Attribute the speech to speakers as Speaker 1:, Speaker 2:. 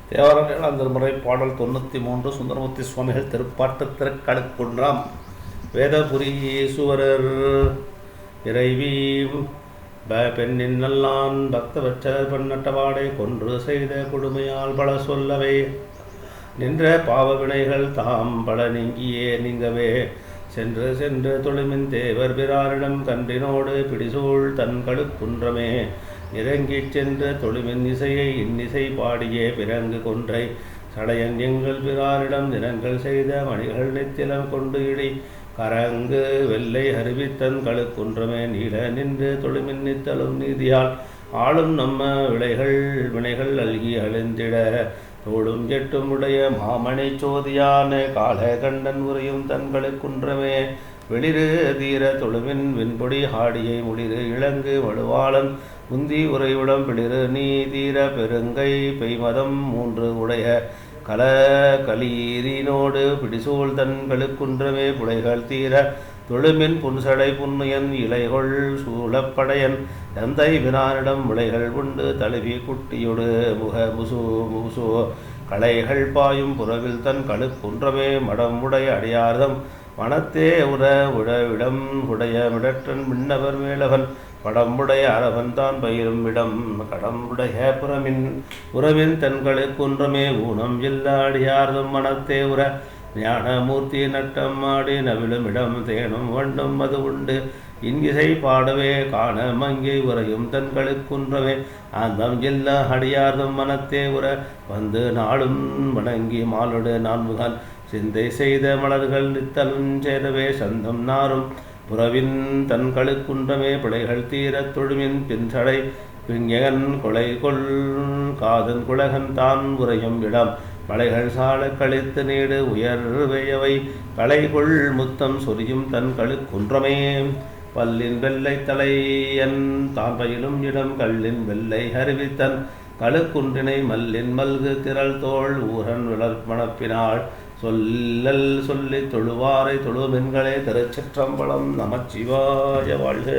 Speaker 1: தேவாரம் ஏழாம் திருமுறை பாடல் 93 சுந்தரமூர்த்தி சுவாமிகள் திருப்பாட்டு திருக்கழுக்குன்றம். வேதபுரீசுவரர் இறைவி பெண்ணின் நல்லான் பக்தவற்றர் பெண்ணட்டவாடை கொன்று செய்த கொடுமையால் பல சொல்லவே நின்ற பாவ வினைகள் தாம் பல நீங்கியே நீங்கவே சென்று சென்று தொழுமின் தேவர் பிராரிடம் கன்றினோடு பிடிசூழ் தன் கழுக்குன்றமே இறங்கிச் சென்ற தொழுமின் இசையை இன்னிசை பாடியே பிறங்கு கொன்றை சடையன் எங்கள் பிறாரிடம் நிறங்கள் செய்த மணிகள் நெத்திலம் கொண்டு இடி கரங்கு வெள்ளை அருவித்தன் கழுக்குன்றமே நீள நின்று தொழுமின் நித்தலும் நீதியால் ஆளும் நம்ம வினைகள் அல்கி அழிந்திட தோளும் எட்டும் உடைய மாமணி சோதியான கால கண்டன் உரையும் தன்களுக்குன்றமே வெளிரு தீர தொழுவின் விண்பொடி ஆடியை முடிரு இளங்கு வலுவாளன் முந்தி உரையுடம் பிளிரு நீ தீர பெருங்கை பெய்மதம் 3 உடைய கலீரினோடு பிடிசூழ் தன்களுக்குன்றமே புடைகள் தீர தொழுமின் புன்சடை புன்னுயன் இலைகொள் சூழப்படையன் தந்தை வினானிடம் முளைகள் உண்டு தழுவி குட்டியொடு முசு களைகள் பாயும் புறவில் தன் கழுக்குன்றமே மடம் உடைய அடியார்தம் மனத்தே உடவிடம் உடைய மிடற்றன் மின்னவர் மேலவன் படம்புடைய அரவன் தான் பயிரும் இடம் கடம்புடைய புறவின் தன்களுக்குன்றமே ஊனம் இல்லாடியார்தம் மனத்தே உற ஞானமூர்த்தி நட்டம் ஆடி நவிலும் இடம் தேனும் வண்டும் அது உண்டு இன்கிசை பாடவே காண மங்கை உரையும் தன்களுக்குன்றவே ஆந்தம் இல்ல அடியார்தம் மனத்தே உற வந்து நாளும் வணங்கி மாலுடு நான்முகன் சிந்தை செய்த மலர்கள் நித்தலும் சேரவே சந்தம் நாரும் புறவின் தன்களுக்குன்றமே பிழைகள் தீரத் தொழுமின் பின்சடை பிங்கன் கொலை கொள் காதன் குலகன் தான் உரையும் இடம் மலைகள் சால கழித்து நீடு உயர்வையவை களைகொள் முத்தம் சொரியும் தன் கழுக்குன்றமே பல்லின் வெள்ளை தலையன் தான் பயிலும் இடம் கல்லின் வெள்ளை அருவித்தன் கழுக்குன்றினை மல்லின் மல்கு திரள் தோள் ஊரன் விளர்மணப்பினாள் சொல்லல் சொல்லி தொழுவாரை தொழுமென்களே திருச்சிற்றம்பலம் நமச்சிவாய வாழ்க.